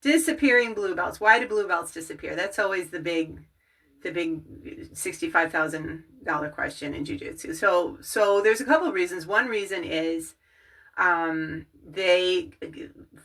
Disappearing blue belts. Why do blue belts disappear? That's always the big $65,000 question in jiu-jitsu. So there's a couple of reasons. One reason is they,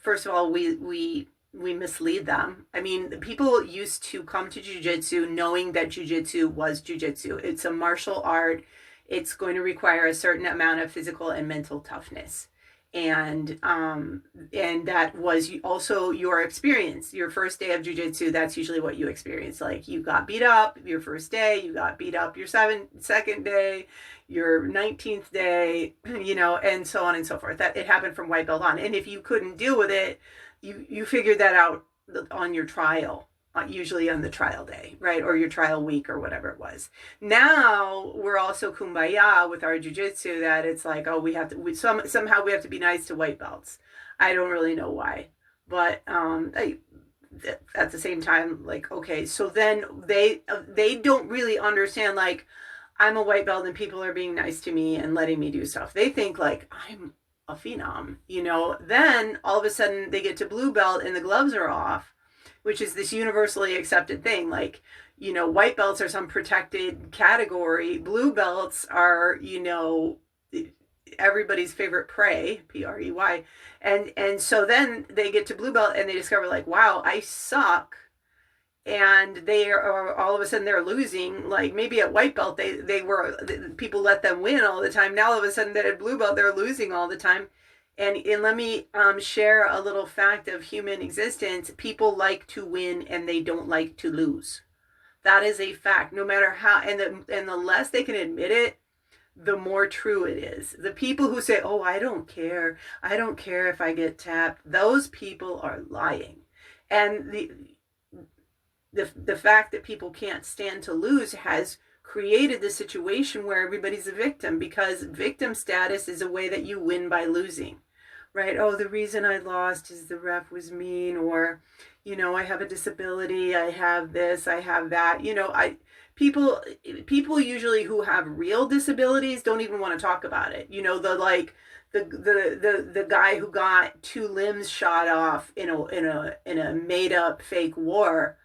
first of all, we mislead them. I mean, people used to come to jiu-jitsu knowing that jiu-jitsu was jiu-jitsu. It's a martial art. It's going to require a certain amount of physical and mental toughness. And that was also your experience. Your first day of jiu-jitsu, that's usually what you experience. Like, you got beat up your first day, you got beat up your second day, your 19th day, and so on and so forth. That it happened from white belt on. And if you couldn't deal with it, you figured that out on your trial, usually on the trial day, right? Or your trial week or whatever it was. Now we're also kumbaya with our jujitsu that it's like, oh, somehow we have to be nice to white belts. I don't really know why, but at the same time, like, okay, so then they don't really understand, like, I'm a white belt and people are being nice to me and letting me do stuff. They think like I'm a phenom, Then all of a sudden they get to blue belt and the gloves are off, which is this universally accepted thing. Like, white belts are some protected category. Blue belts are, everybody's favorite prey, Prey. And so then they get to blue belt and they discover, like, wow, I suck. And they are all of a sudden they're losing. Like, maybe at white belt people let them win all the time. Now all of a sudden that at blue belt they're losing all the time. And let me share a little fact of human existence. People like to win and they don't like to lose. That is a fact. No matter how, and the less they can admit it, the more true it is. The people who say, oh, I don't care if I get tapped, those people are lying. And the fact that people can't stand to lose has created the situation where everybody's a victim, because victim status is a way that you win by losing, right? Oh, the reason I lost is the ref was mean, or, I have a disability, I have this, I have that. People usually who have real disabilities don't even want to talk about it. The guy who got 2 limbs shot off in a made up fake war,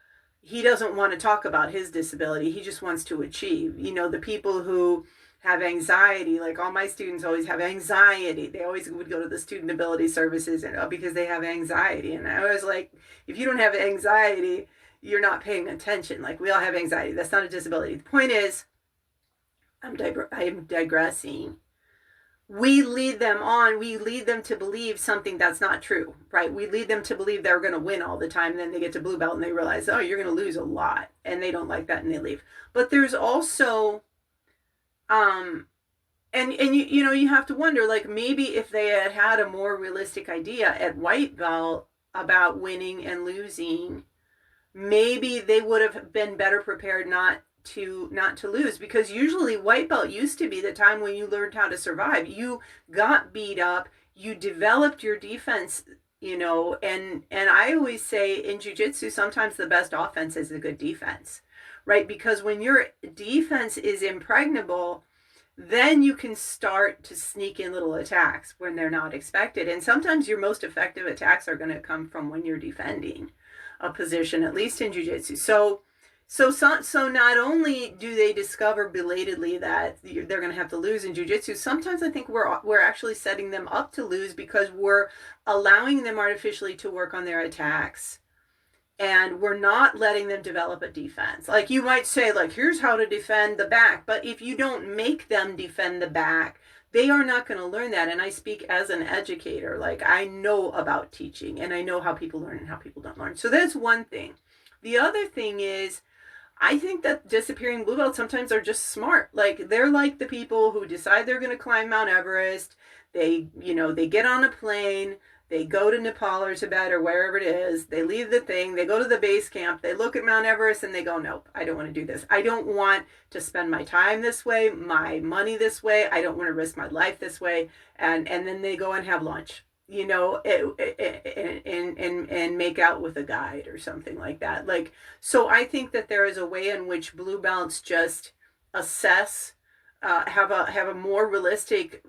he doesn't want to talk about his disability. He just wants to achieve. The people who have anxiety, like all my students always have anxiety. They always would go to the student ability services because they have anxiety. And I was like, if you don't have anxiety, you're not paying attention. Like, we all have anxiety. That's not a disability. The point is, I'm digressing. We lead them on. We lead them to believe something that's not true, right? We lead them to believe they're going to win all the time. And then they get to blue belt and they realize, oh, you're going to lose a lot. And they don't like that and they leave. But there's also, and you have to wonder, like, maybe if they had a more realistic idea at white belt about winning and losing, maybe they would have been better prepared not to lose, because usually white belt used to be the time when you learned how to survive. You got beat up, you developed your defense, and I always say in jiu-jitsu, sometimes the best offense is a good defense, right? Because when your defense is impregnable, then you can start to sneak in little attacks when they're not expected. And sometimes your most effective attacks are going to come from when you're defending a position, at least in jiu-jitsu. So not only do they discover belatedly that they're going to have to lose in jiu-jitsu, sometimes I think we're actually setting them up to lose, because we're allowing them artificially to work on their attacks, and we're not letting them develop a defense. Like, you might say, like, here's how to defend the back, but if you don't make them defend the back, they are not going to learn that. And I speak as an educator. Like, I know about teaching, and I know how people learn and how people don't learn. So that's one thing. The other thing is, I think that disappearing blue belts sometimes are just smart. Like, they're like the people who decide they're going to climb Mount Everest. They get on a plane, they go to Nepal or Tibet or wherever it is, they leave the thing, they go to the base camp, they look at Mount Everest and they go, nope, I don't want to do this. I don't want to spend my time this way, my money this way. I don't want to risk my life this way. And then they go and have lunch, and make out with a guide or something like that. Like, so I think that there is a way in which blue belts just assess, have a more realistic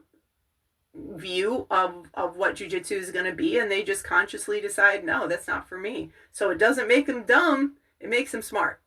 view of what jujitsu is going to be, and they just consciously decide, no, that's not for me. So it doesn't make them dumb, it makes them smart.